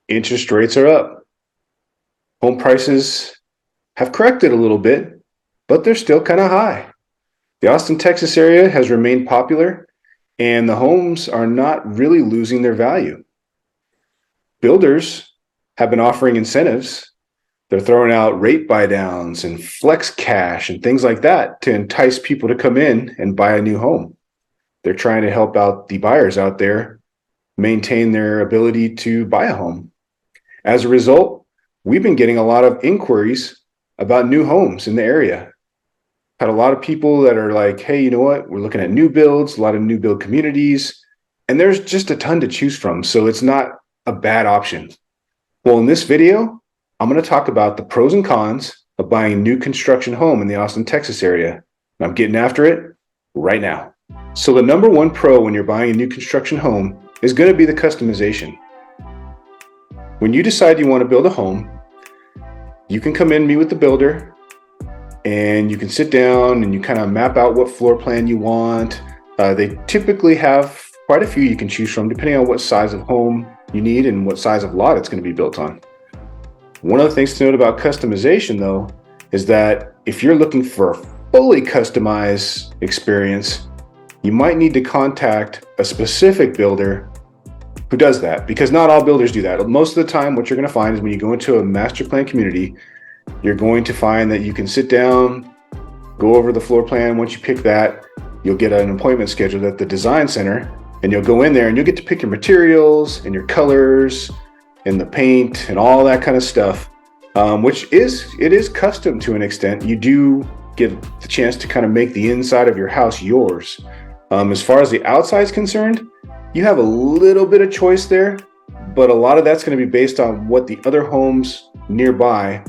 interest rates are up. Home prices have corrected a little bit, but they're still kind of high. The Austin, Texas area has remained popular, and the homes are not really losing their value. Builders have been offering incentives. They're throwing out rate buy downs and flex cash and things like that to entice people to come in and buy a new home. They're trying to help out the buyers out there maintain their ability to buy a home. As a result, we've been getting a lot of inquiries about new homes in the area. Had a lot of people that are like, hey, you know what? We're looking at new builds, a lot of new build communities, and there's just a ton to choose from. So it's not a bad option. Well, in this video, I'm going to talk about the pros and cons of buying a new construction home in the Austin, Texas area. And I'm getting after it right now. So the number one pro when you're buying a new construction home is going to be the customization. When you decide you want to build a home, you can come in, meet with the builder, and you can sit down and you kind of map out what floor plan you want. They typically have quite a few you can choose from depending on what size of home you need and what size of lot it's going to be built on. One of the things to note about customization, though, is that if you're looking for a fully customized experience, you might need to contact a specific builder who does that, because not all builders do that. Most of the time, what you're going to find is when you go into a master plan community, you're going to find that you can sit down, go over the floor plan. Once you pick that, you'll get an appointment scheduled at the design center, and you'll go in there and you'll get to pick your materials and your colors and the paint and all that kind of stuff, which is custom to an extent. You do get the chance to kind of make the inside of your house yours. As far as the outside is concerned, you have a little bit of choice there, but a lot of that's going to be based on what the other homes nearby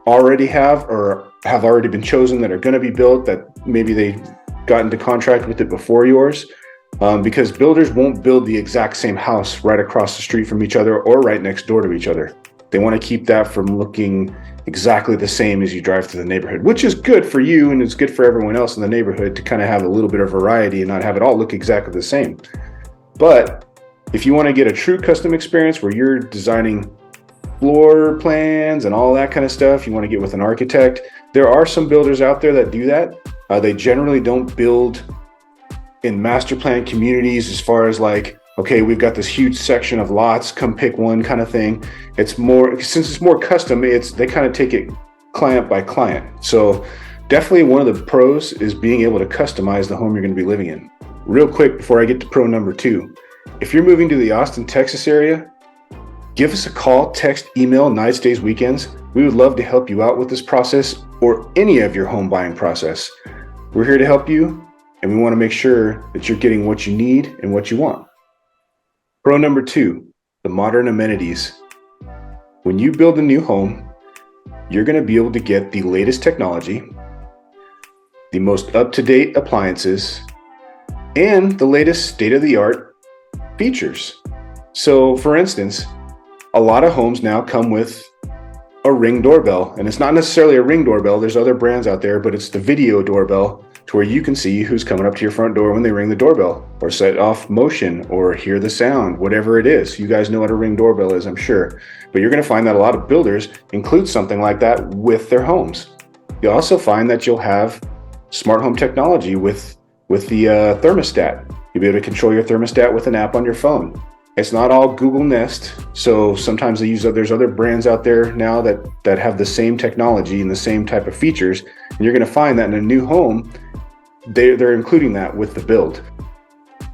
already have or have already been chosen that are going to be built, that maybe they got into contract with it before yours, because builders won't build the exact same house right across the street from each other or right next door to each other. They want to keep that from looking exactly the same as you drive through the neighborhood, which is good for you and it's good for everyone else in the neighborhood to kind of have a little bit of variety and not have it all look exactly the same. But if you want to get a true custom experience where you're designing floor plans and all that kind of stuff, you want to get with an architect. There are some builders out there that do that. They generally don't build in master plan communities as far as like, okay, we've got this huge section of lots, come pick one kind of thing. It's more, since it's more custom, they kind of take it client by client. So definitely one of the pros is being able to customize the home you're going to be living in. Real quick before I get to pro number 2, if you're moving to the Austin, Texas area, give us a call, text, email, nights, days, weekends. We would love to help you out with this process or any of your home buying process. We're here to help you, and we want to make sure that you're getting what you need and what you want. Pro number 2, the modern amenities. When you build a new home, you're going to be able to get the latest technology, the most up-to-date appliances, and the latest state-of-the-art features. So, for instance, a lot of homes now come with a Ring doorbell, and it's not necessarily a Ring doorbell. There's other brands out there, but it's the video doorbell to where you can see who's coming up to your front door when they ring the doorbell, or set off motion, or hear the sound, whatever it is. You guys know what a Ring doorbell is, I'm sure. But you're going to find that a lot of builders include something like that with their homes. You'll also find that you'll have smart home technology with the thermostat. You'll be able to control your thermostat with an app on your phone. It's not all Google Nest, so sometimes there's other brands out there now that have the same technology and the same type of features, and you're going to find that in a new home, they're including that with the build.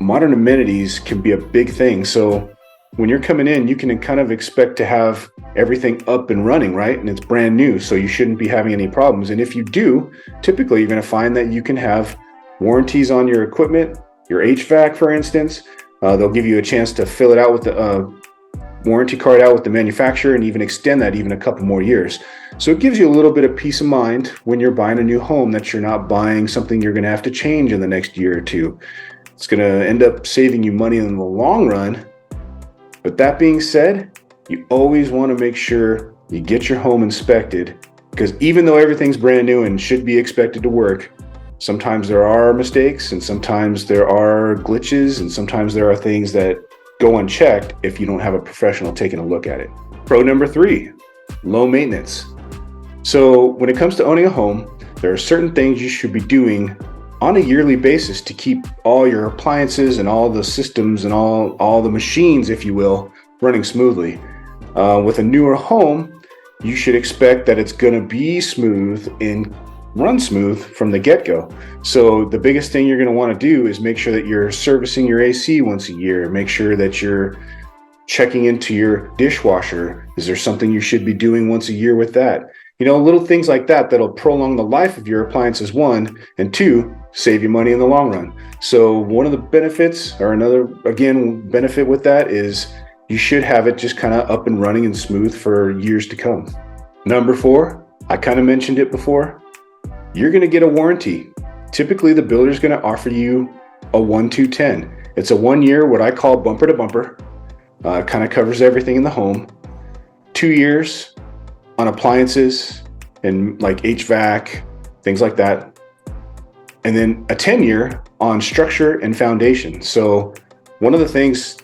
Modern amenities can be a big thing, so when you're coming in, you can kind of expect to have everything up and running, right? And it's brand new, so you shouldn't be having any problems. And if you do, typically you're going to find that you can have warranties on your equipment, your HVAC, for instance. They'll give you a chance to fill it out with the warranty card out with the manufacturer and even extend that even a couple more years. So it gives you a little bit of peace of mind when you're buying a new home that you're not buying something you're going to have to change in the next year or two. It's going to end up saving you money in the long run. But that being said, you always want to make sure you get your home inspected, because even though everything's brand new and should be expected to work, sometimes there are mistakes and sometimes there are glitches and sometimes there are things that go unchecked if you don't have a professional taking a look at it. Pro number 3, low maintenance. So when it comes to owning a home, there are certain things you should be doing on a yearly basis to keep all your appliances and all the systems and all the machines, if you will, running smoothly. With a newer home, you should expect that it's going to be smooth and run smooth from the get-go. So the biggest thing you're going to want to do is make sure that you're servicing your AC once a year. Make sure that you're checking into your dishwasher. Is there something you should be doing once a year with that? Little things like that that'll prolong the life of your appliances, 1, and 2, save you money in the long run. So one of the benefits, or another, again, benefit with that is you should have it just kind of up and running and smooth for years to come. Number 4, I kind of mentioned it before. You're going to get a warranty. Typically, the builder's going to offer you a 1-2-10. It's a 1 year, what I call bumper to bumper. Kind of covers everything in the home. 2 years on appliances and like HVAC, things like that. And then a 10-year on structure and foundation. So one of the things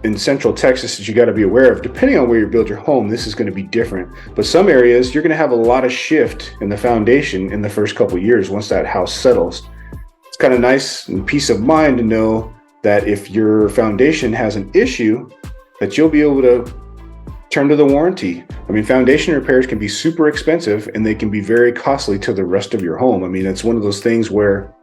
in Central Texas that you got to be aware of, depending on where you build your home, this is going to be different. But some areas, you're going to have a lot of shift in the foundation in the first couple of years once that house settles. It's kind of nice and peace of mind to know that if your foundation has an issue, that you'll be able to turn to the warranty. Foundation repairs can be super expensive and they can be very costly to the rest of your home. It's one of those things where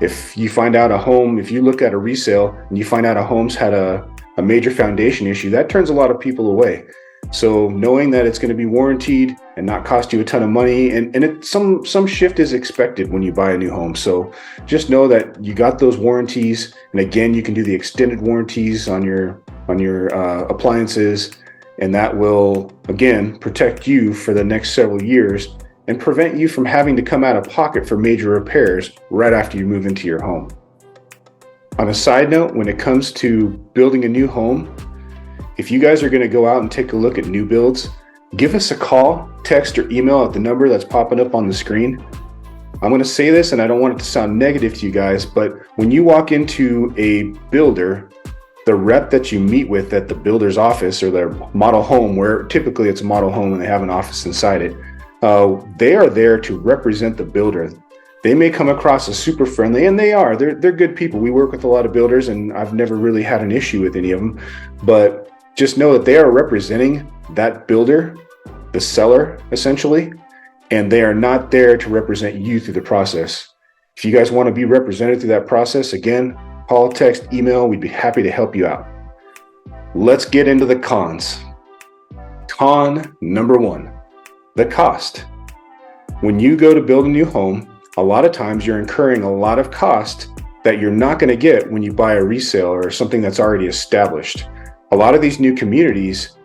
if you find out a home, if you look at a resale and you find out a home's had a major foundation issue, that turns a lot of people away. So knowing that it's going to be warranted and not cost you a ton of money, and some shift is expected when you buy a new home. So just know that you got those warranties. And again, you can do the extended warranties on your appliances, and that will, again, protect you for the next several years and prevent you from having to come out of pocket for major repairs right after you move into your home. On a side note, when it comes to building a new home, if you guys are going to go out and take a look at new builds, give us a call, text, or email at the number that's popping up on the screen. I'm going to say this, and I don't want it to sound negative to you guys, but when you walk into a builder, the rep that you meet with at the builder's office or their model home, where typically it's a model home and they have an office inside it, they are there to represent the builder. They may come across as super friendly, and they're good people. We work with a lot of builders, and I've never really had an issue with any of them. But just know that they are representing that builder, the seller, essentially, and they are not there to represent you through the process. If you guys want to be represented through that process, again, call, text, email. We'd be happy to help you out. Let's get into the cons. Con number 1, the cost. When you go to build a new home, a lot of times you're incurring a lot of cost that you're not going to get when you buy a resale or something that's already established. A lot of these new communities,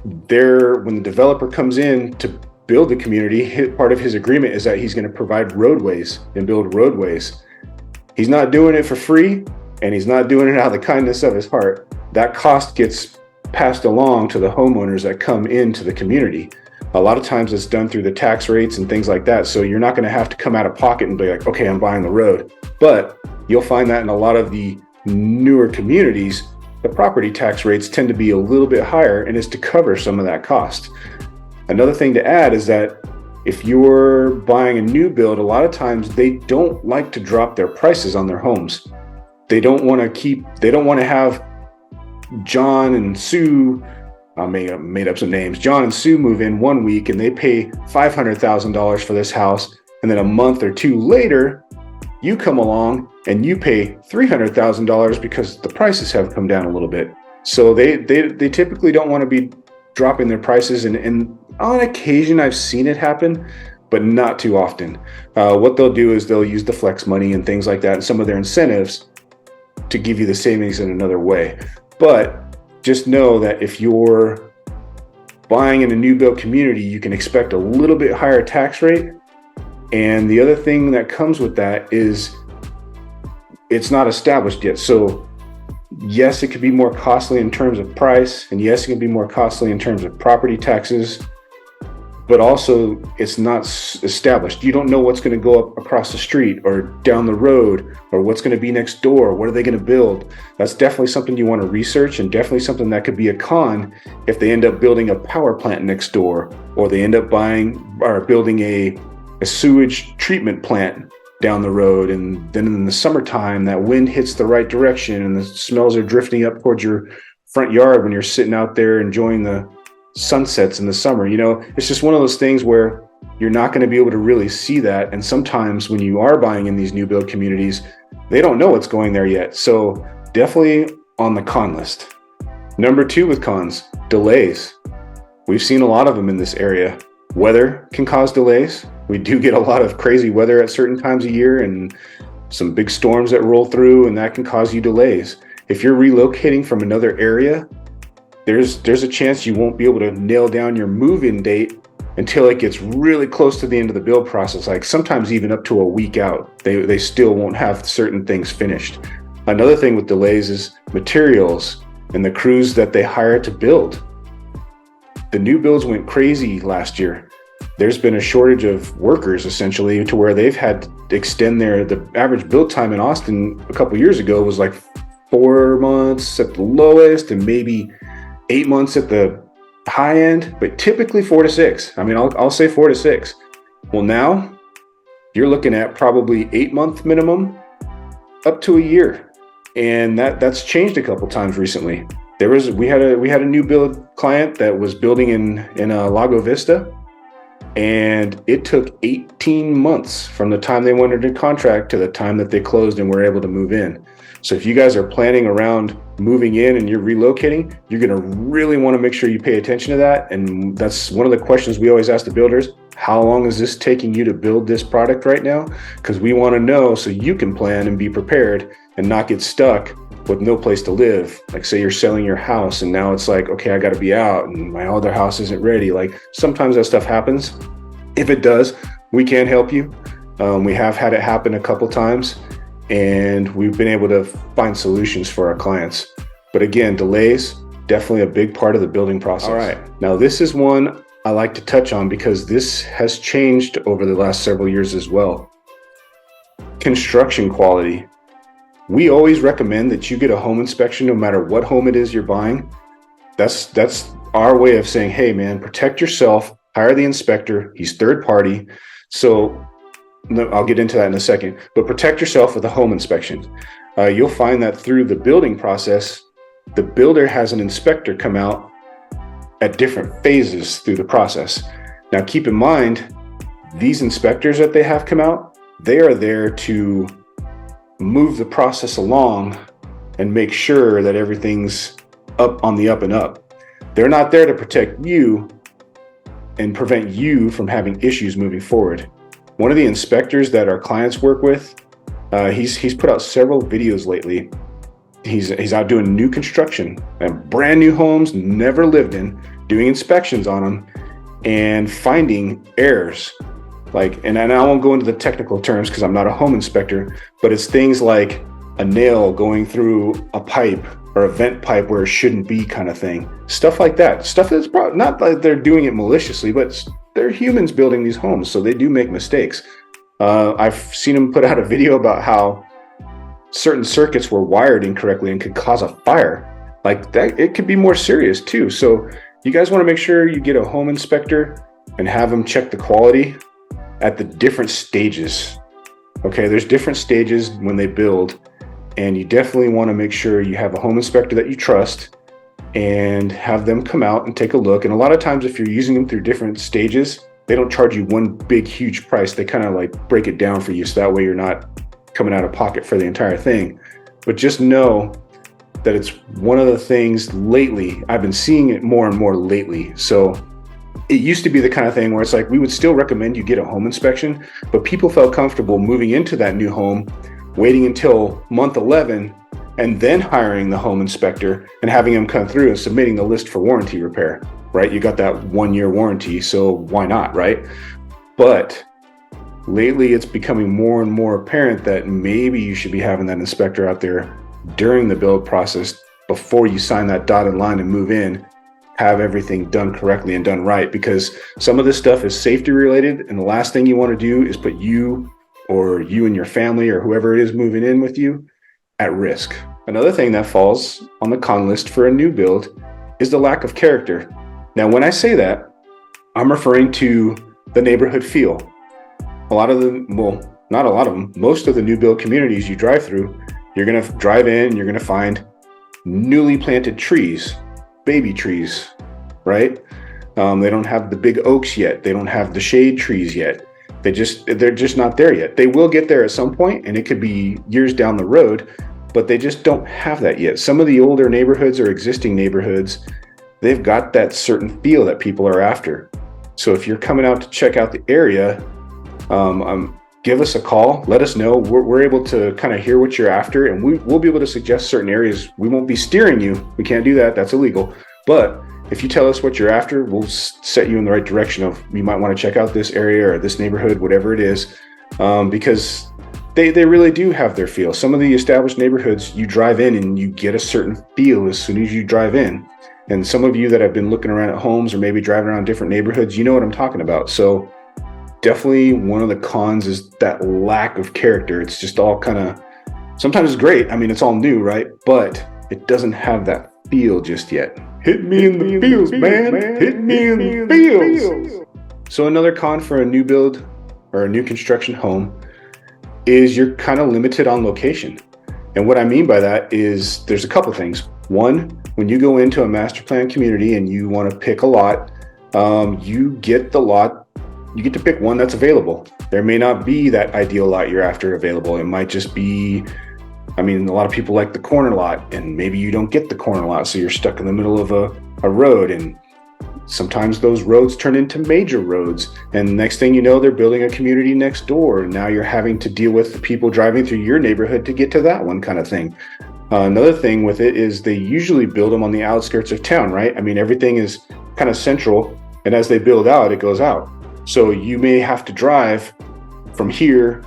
when the developer comes in to build the community, part of his agreement is that he's going to provide roadways and build roadways. He's not doing it for free, and he's not doing it out of the kindness of his heart. That cost gets passed along to the homeowners that come into the community. A lot of times it's done through the tax rates and things like that. So you're not going to have to come out of pocket and be like, okay, I'm buying the road. But you'll find that in a lot of the newer communities, the property tax rates tend to be a little bit higher, and it's to cover some of that cost. Another thing to add is that if you're buying a new build, a lot of times they don't like to drop their prices on their homes. They don't want to have John and Sue, I made up some names, John and Sue move in one week and they pay $500,000 for this house. And then a month or two later, you come along and you pay $300,000 because the prices have come down a little bit. So they typically don't want to be dropping their prices. And on occasion, I've seen it happen, but not too often. What they'll do is they'll use the flex money and things like that and some of their incentives to give you the savings in another way. But just know that if you're buying in a new build community, you can expect a little bit higher tax rate. And the other thing that comes with that is it's not established yet. So yes, it could be more costly in terms of price. And yes, it can be more costly in terms of property taxes. but also it's not established. You don't know what's going to go up across the street or down the road, or what's going to be next door. What are they going to build? That's definitely something you want to research, and definitely something that could be a con if they end up building a power plant next door, or they end up buying or building a sewage treatment plant down the road. And then in the summertime, that wind hits the right direction and the smells are drifting up towards your front yard when you're sitting out there enjoying the sunsets in the summer. It's just one of those things where you're not going to be able to really see that. And sometimes when you are buying in these new build communities, they don't know what's going there yet. So definitely on the con list. Number 2 with cons, delays. We've seen a lot of them in this area. Weather can cause delays. We do get a lot of crazy weather at certain times of year and some big storms that roll through, and that can cause you delays. If you're relocating from another area, there's a chance you won't be able to nail down your move-in date until it gets really close to the end of the build process, like sometimes even up to a week out. They still won't have certain things finished. Another thing with delays is materials and the crews that they hire to build. The new builds went crazy last year. There's been a shortage of workers essentially, to where they've had to extend the average build time in Austin a couple years ago was like 4 months at the lowest and maybe 8 months at the high end, but typically 4 to 6. I mean, I'll say 4 to 6. Well, now you're looking at probably 8-month minimum up to a year. And that's changed a couple times recently. We had a new build client that was building in Lago Vista, and it took 18 months from the time they went into contract to the time that they closed and were able to move in. So if you guys are planning around moving in and you're relocating, you're going to really want to make sure you pay attention to that. And that's one of the questions we always ask the builders. How long is this taking you to build this product right now? Because we want to know so you can plan and be prepared and not get stuck with no place to live. Like say you're selling your house and now it's like, okay, I got to be out and my other house isn't ready. Like sometimes that stuff happens. If it does, we can help you. We have had it happen a couple times, and we've been able to find solutions for our clients. But again, delays, definitely a big part of the building process. All right, now this is one I like to touch on because this has changed over the last several years as well. Construction quality. We always recommend that you get a home inspection no matter what home it is you're buying. That's our way of saying, hey man, protect yourself, hire the inspector, he's third party. So I'll get into that in a second, but protect yourself with a home inspection. You'll find that through the building process, the builder has an inspector come out at different phases through the process. Now, keep in mind, these inspectors that they have come out, they are there to move the process along and make sure that everything's up on the up and up. They're not there to protect you and prevent you from having issues moving forward. One of the inspectors that our clients work with, he's put out several videos lately. He's out doing new construction and brand new homes never lived in, doing inspections on them and finding errors. And I won't go into the technical terms because I'm not a home inspector, but it's things like a nail going through a pipe or a vent pipe where it shouldn't be, kind of thing. Stuff like that. Stuff that's not like they're doing it maliciously, but they're humans building these homes, so they do make mistakes. I've seen them put out a video about how certain circuits were wired incorrectly and could cause a fire. Like that, it could be more serious too. So you guys want to make sure you get a home inspector and have them check the quality at the different stages. Okay, there's different stages when they build, and you definitely want to make sure you have a home inspector that you trust and have them come out and take a look. And a lot of times if you're using them through different stages, they don't charge you one big, huge price. They kind of like break it down for you, so that way you're not coming out of pocket for the entire thing. But just know that it's one of the things lately, I've been seeing it more and more lately. So it used to be the kind of thing where it's like, we would still recommend you get a home inspection, but people felt comfortable moving into that new home, waiting until month 11, and then hiring the home inspector and having him come through and submitting the list for warranty repair, right? You got that 1-year warranty, so why not, right? But lately it's becoming more and more apparent that maybe you should be having that inspector out there during the build process before you sign that dotted line and move in, have everything done correctly and done right, because some of this stuff is safety related, and the last thing you want to do is put you or you and your family or whoever it is moving in with you at risk. Another thing that falls on the con list for a new build is the lack of character. Now, when I say that, I'm referring to the neighborhood feel. A lot of them, well, not a lot of them, most of the new build communities you drive through, you're going to drive in, you're going to find newly planted trees, baby trees, right? They don't have the big oaks yet. They don't have the shade trees yet. They're just not there yet. They will get there at some point, and it could be years down the road, but they just don't have that yet. Some of the older neighborhoods or existing neighborhoods, they've got that certain feel that people are after. So if you're coming out to check out the area, give us a call. Let us know. We're able to kind of hear what you're after, and we'll be able to suggest certain areas. We won't be steering you. We can't do that. That's illegal. But if you tell us what you're after, we'll set you in the right direction of, you might want to check out this area or this neighborhood, whatever it is, because they really do have their feel. Some of the established neighborhoods, you drive in and you get a certain feel as soon as you drive in. And some of you that have been looking around at homes or maybe driving around different neighborhoods, you know what I'm talking about. So definitely one of the cons is that lack of character. It's just all kind of, sometimes it's great. I mean, it's all new, right? But it doesn't have that feel just yet. Hit me in the feels, man. Hit me in the feels. So another con for a new build or a new construction home is you're kind of limited on location. And what I mean by that is there's a couple things. One, when you go into a master plan community and you want to pick a lot, you get to pick one that's available. There may not be that ideal lot you're after available. It might just be, I mean, a lot of people like the corner lot, and maybe you don't get the corner lot, so you're stuck in the middle of a road, and sometimes those roads turn into major roads, and next thing you know, they're building a community next door, and now you're having to deal with the people driving through your neighborhood to get to that one, kind of thing. Another thing with it is they usually build them on the outskirts of town, right? I mean, everything is kind of central, and as they build out, it goes out. So you may have to drive from here,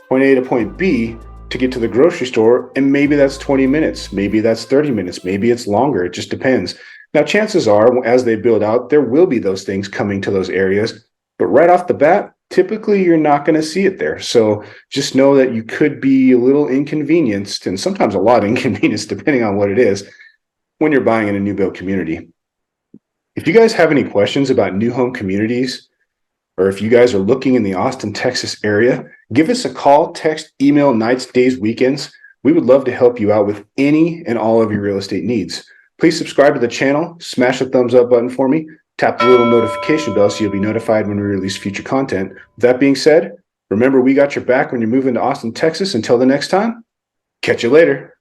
point A to point B, to get to the grocery store, and maybe that's 20 minutes, maybe that's 30 minutes, maybe it's longer. It just depends. Now, chances are, as they build out, there will be those things coming to those areas, but right off the bat, typically you're not going to see it there. So just know that you could be a little inconvenienced, and sometimes a lot inconvenienced, depending on what it is, when you're buying in a new build community. If you guys have any questions about new home communities, or if you guys are looking in the Austin, Texas area, give us a call, text, email, nights, days, weekends. We would love to help you out with any and all of your real estate needs. Please subscribe to the channel, smash the thumbs up button for me, tap the little notification bell so you'll be notified when we release future content. With that being said, remember, we got your back when you're moving to Austin, Texas. Until the next time, catch you later.